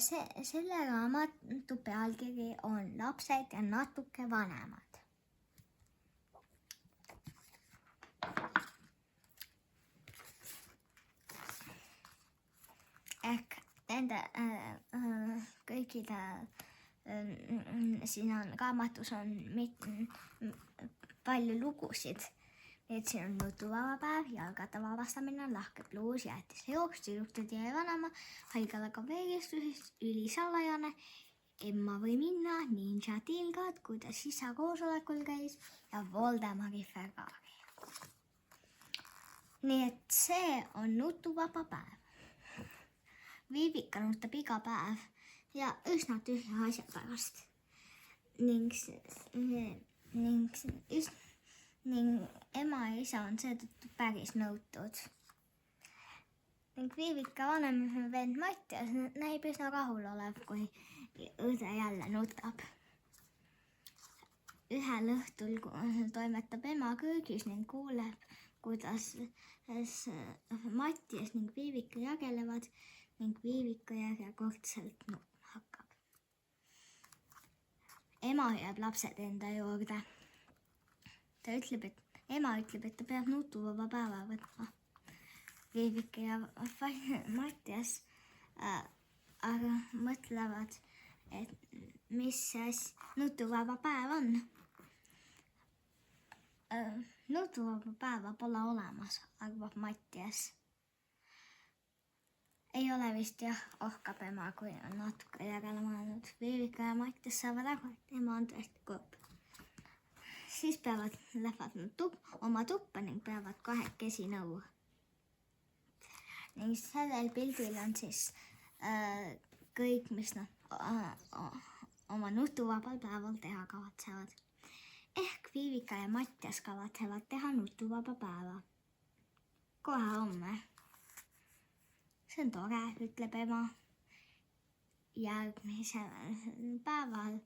selle raamatu pealkiri on Lapsed ja natuke vanemad. Ehk nende kõikide siin on raamatus on palju lugusid. Et siin on nutuvaba päev, jalgratta vabastamine, lahke pluus, jäetise jooks, tüdrukute ja vanema, haigelaga veegistusest, ülisalajane, Emma või minna, ninja tilgad, kuidas isa koosolekul käis ja Voldemari Ferrari. Nii et see on nutuvaba päev. Viivika nutab iga päev ja üsna tühja asja pärast. Ning ema ja isa on seetõttu päris nõutud. Ning Viivika vanem vend Mattias näib üsna rahulolev, kui õde jälle nutab. Ühel õhtul toimetab ema köögis ning kuuleb, kuidas Mattias ning Viivika jagelevad ning Viivika järjekordselt nutma hakkab. Ema jääb lapsed enda juurde. Ema ütleb, et ta peab nutuvaba päeva võtma. Viivika ja Mattias aga mõtlevad, et mis nutuvaba päev on. Nutuvaba päeva pole olemas, arvab Mattias. Ei ole vist jah, ohkab ema, kui on natuke järele mõelnud. Viivika ja Mattias saavad aru, et ema on tõesti kurb. Siis lähevad nad oma tuppa ning peavad kahekesi nõu. Ning sellel pildil on siis kõik, mis nad oma nutuvabal päeval teha kavatsevad. Ehk Viivika ja Mattias kavatsevad teha nutuvaba päeva. Kohe homme. See on tore, ütleb ema. Järgmisel päeval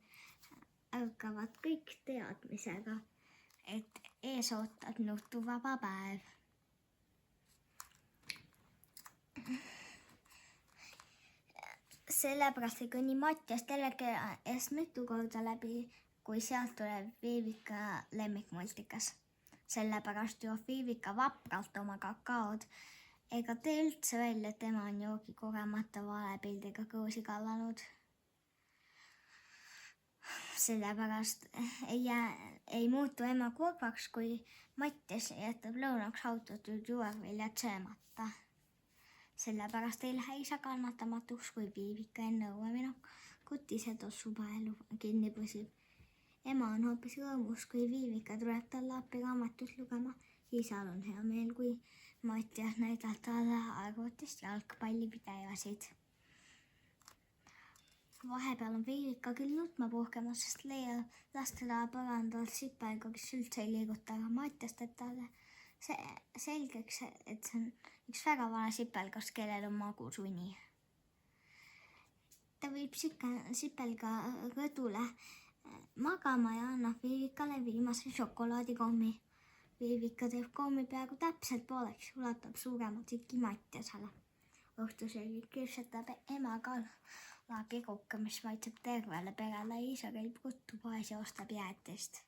ärkavad kõik teadmisega, et ees ootab nutuvaba päev. Sellepärast ei kõnni Mattias teleke eest mitu korda läbi, kui sealt tuleb Viivika lemmikmultikas. Sellepärast joob Viivika vapralt oma kakaod ega tee üldse välja, et tema on joogi kogemata valepildiga kõusi kallanud. Sellepärast ei muutu ema kurbaks, kui Mattias jätab lõunaks autotud juurviljad söömata. Sellepärast ei lähe isa kannatamatuks, kui Viivika enne õueminekut ise tossupaelu kinni pusib. Ema on hoopis rõõmus, kui Viivika tuleb talle appi raamatut lugema. Isal on hea meel, kui Mattias näidab talle arvutist jalgpallivideosid. Vahepeal on Viivika küll nutma puhkemas, sest leiab lastele parandavalt sipelga, kes üldse ei liiguta, aga Mattias teeb talle selgeks, et see on üks väga vana sipelgas, kellel on magusuni. Ta viib sipelga rõdule magama ja annab Viivikale viimase šokolaadikommi. Viivika teeb kommi peaaegu täpselt pooleks, ulatab suurema tüki Mattiasele. Õhtusöögid kirsutab ema kalapiguka, mis maitseb tervele perele. Isa käib ruttu poes ja ostab jäätist.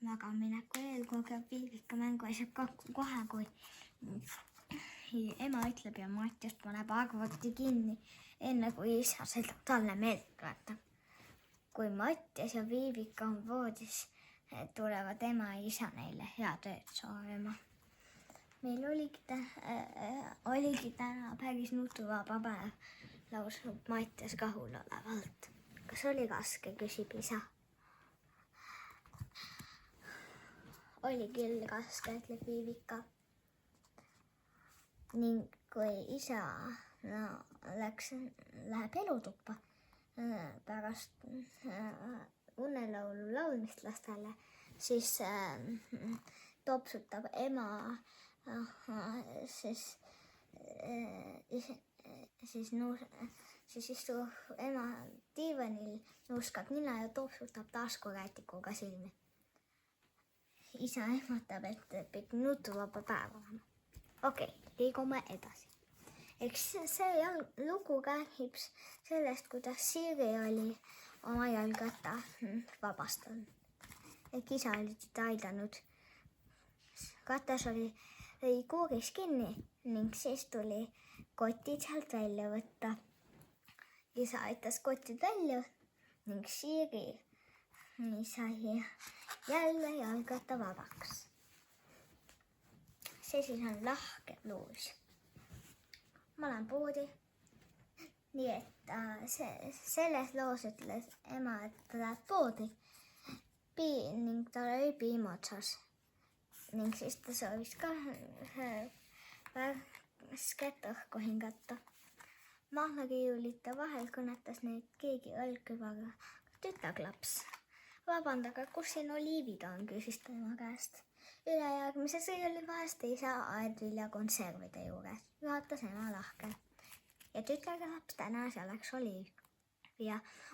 Magamineku eel kogeb Viivika mänguasjad kohe, kui ema ütleb ja Mattias paneb arvuti kinni, enne kui isa seda talle meelde tuletab. Kui Mattias ja Viivika on voodis, tulevad ema ja isa neile head ööd soovima. Meil oligi täna päris nutuvaba päev, lausub Mattias rahulolevalt. Kas oli raske, küsib isa. Oli küll raske, ütleb Viivika. Ning kui isa läheb elutuppa pärast unelaulu laulmist lastele, siis topsutab ema, siis istub ema diivanil, nuuskab nina ja topsutab taskurätikuga silmi. Isa ehmatab, et pikk nutuvaba päev olema. Okei, liigume edasi. Eks see lugu räägib sellest, kuidas Siiri oli oma jalgratta vabastanud. Ehk isa oli teda aidanud. Ratas oli kuuris kinni ning siis tuli kotid sealt välja võtta. Isa aitas kotid välja ning Siiri sai jälle jalgratta vabaks. See siis on lahke bluus. Ma olen poodi. Nii et selles loos ütles ema, et ta läheb poodi ning tal oli piim otsas. Ning siis ta soovis ka värsket õhku hingata. Mahlariiulite vahel kõnetas neid keegi õlgkübaga tütarlaps. Vabandage, kus siin oliivid on, küsis ta ema käest. Ülejärgmises riiulivahest ei saa aedviljakonservide juures, juhatas ema lahke. Ja tütarlaps täna see läks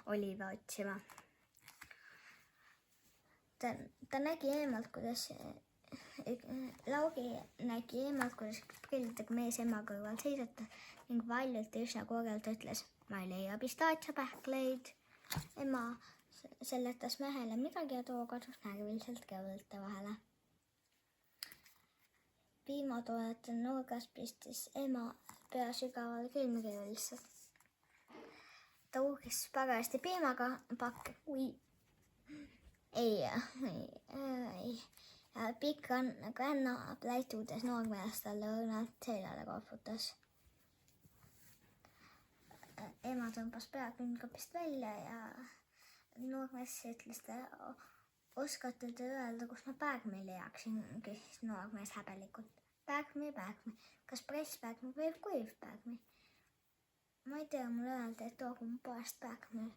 oliive otsima. Ta nägi eemalt, kuidas Laugi nägi eemalt, kuidas prillidega mees ema kõrval seisata ning valjult ja üsna korralt ütles, ma ei leia pistaatsiapähkleid. Ema seletas mehele midagi ja too kadus närviliselt kõrvõlte vahele. Piimatoodete nurgas pistis ema pea sügavale külmriiulisse. Ta uuris parajasti piimaga pakke. Pikk ränna pläitudes noormees talle õrnalt seljale kohvutas. Ema tõmbas pea külmkapist välja ja noormees ütles ta, oskate te öelda, kus ma päärmi leiaksin, küsis noormees häbelikult. Päärmi, kas presspääkmi või kuivpääkmi? Ma ei tea, mulle öelda, et toogu mu poest päärmi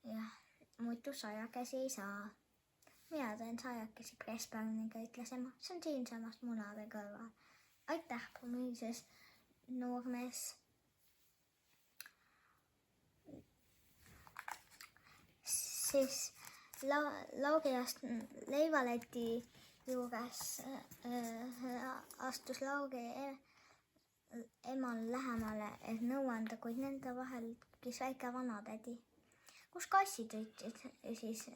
ja muidu sajakesi ei saa. Mina teen sajakesi presspäämiga, ütles ema. See on siinsamast munade kõrval. Aitäh, promiises noormees. Siis Laugiast leivaleti juures astus Laugi emal lähemale, et nõu anda, kuid nende vahel kis väike vanatädi. Kus kassid ütsid, siis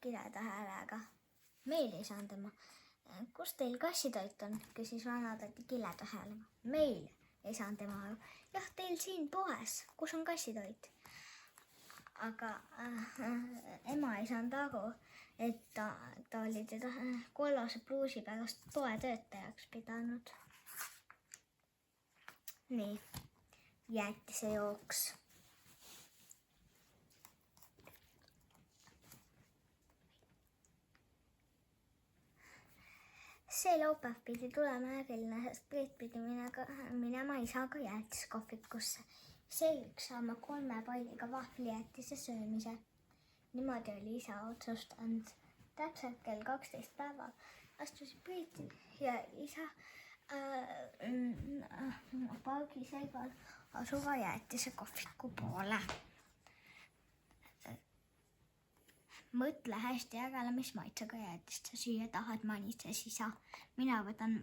kileda häälega. Meil ei saanud tema. Kus teil kassitoit on, küsis vanatädi kileda häälega. Meil ei saanud tema aru. Jah, teil siin poes, kus on kassitoit? Aga ema ei saanud aru, et ta oli teda kollase pluusi pärast poetöötajaks pidanud. Nii, jäätise jooks. See laupäev pidi tulema äriline, sest Priit pidi minema isaga jäätiskohvikusse. Selgiks saama 3 palliga vahvlijäätise söömise. Niimoodi oli isa otsustanud. Täpselt kell 12 päeval astusid Priit ja isa pargi seival asuva jäätise kohviku poole. Mõtle hästi ägala, mis maitsega jäätist sa süüa tahad, manitses isa. Mina võtan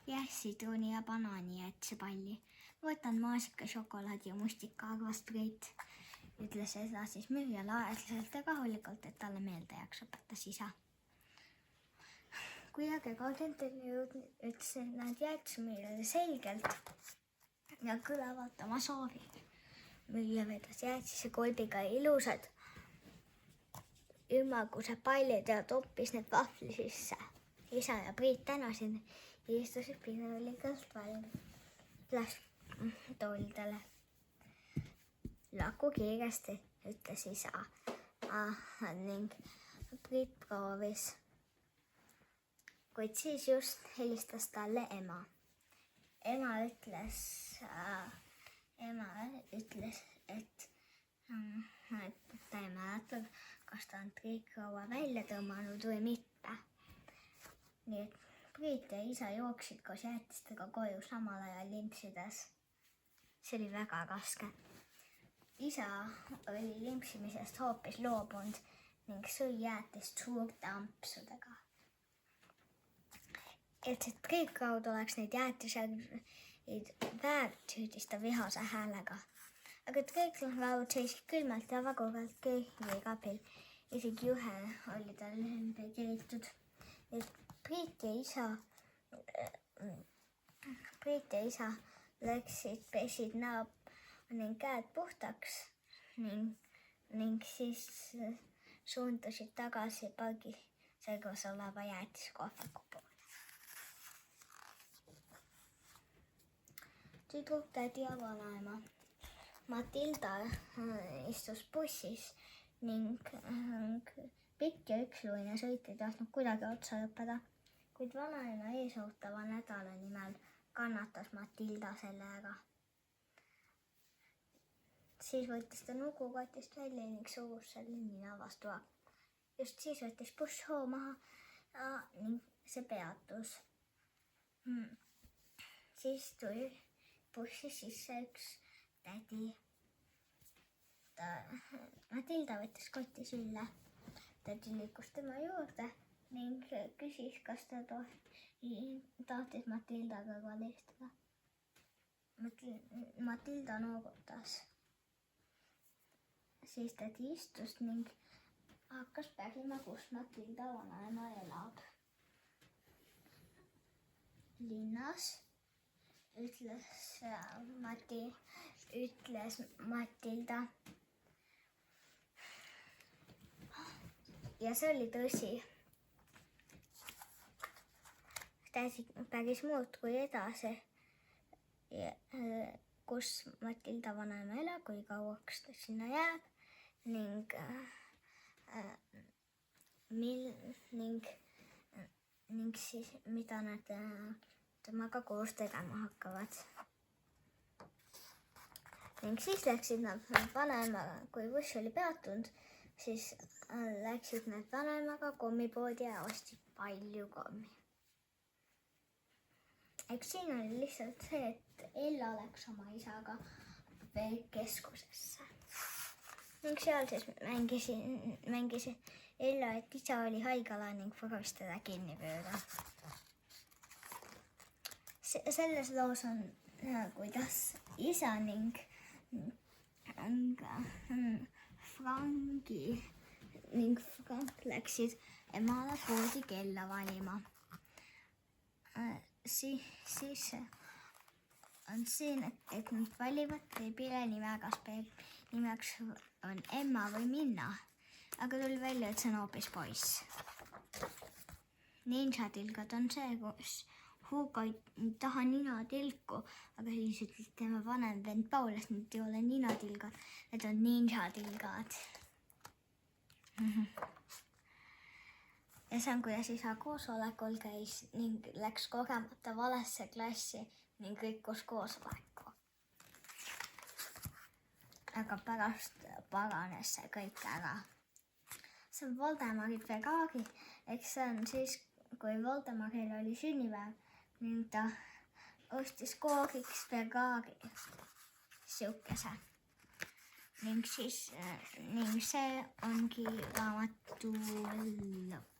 jässitruni ja banaani jäätise palli. Võtan maasika, šokolaadi ja mustika, arvas Priit. Ütles seda siis müüja laeselt ja rahulikult, et talle meelde jääks, õpetas isa. Kui aga kaudentel ütlesid nad jäätisemüüjale selgelt ja kõlavalt oma soovi. Müüja vedas jäätise kolbiga ilusad ümmarguse pallid ja toppis need vahvli sisse. Isa ja Priit tänasid ja istusid piinalikult valmis toolidele. Laku kiiresti, ütles isa. Ning Priit proovis. Kuid siis just helistas talle ema. Ema ütles, et ta ei mäleta, kas ta on triikraua välja tõmmanud või mitte. Nii et Priit ja isa jooksid koos jäätistega koju samal ajal limpsides. See oli väga raske. Isa oli limpsimisest hoopis loobunud ning sõi jäätist suurte ampsudega. Et see triikraud oleks neid väärt süüdista vihase häälega. Aga kõik laulud seisid külmalt ja vaguvalt keegi ei kabil. Isegi juhe oli tal ümber kiritud. Priit ja isa läksid, pesid näo ning käed puhtaks ning siis suundusid tagasi pagisegus oleva jäätiskohviku poole. Tüdruk, tädi ja vanaema. Matilda istus bussis ning pikk ja üksluine sõit ei tahtnud kuidagi otsa lõppeda, kuid vanaema eesootava nädala nimel kannatas Matilda sellega. Siis võttis ta nugukotist välja ning surus selle nina vastu. Just siis võttis buss hoo maha ning see peatus. Siis tuli bussi sisse üks tädi. Matilda võttis koti sülle. Tädi liikus tema juurde ning küsis, kas ta tahtis Matildaga kalistada. Matilda noogutas. Siis tädi istus ning hakkas pärima, kus Matilda vanaema elab. Linnas, ütles Matilda. Ja see oli tõsi. Tädi päris muudkui edasi, kus Matilda vanaema elab, kui kauaks ta sinna jääb ning siis mida nad temaga koos tegema hakkavad. Ning siis läksid nad vanaemaga, kui buss oli peatunud, siis läksid nad vanaemaga kommipoodi ja ostsid palju kommi. Eks siin oli lihtsalt see, et Ella läks oma isaga keskusesse. Ning seal siis mängis Ella, et isa oli haigala ning proovis teda kinni pööda. Selles loos on, kuidas isa ning Frank läksid emale poodi kella valima. Siis on siin, et nad valivad beebile nime, kas nimeks on Emma või Minna. Aga tuli välja, et see on hoopis poiss. Ninjatilgad on see, kus Hugo ei taha ninatilku, aga siis ütles tema vanem vend Paul, et need ei ole ninatilgad, need on ninjatilgad. Ja see on, kuidas isa koosolekul käis ning läks kogemata valesse klassi ning rikkus koosoleku. Aga pärast paranes see kõik ära. See on Voldemari Ferrari, eks see on siis, kui Voldemaril oli sünnipäev ning ta ostis koogiks Ferrari, siukese. Ning see ongi raamatu lõpp.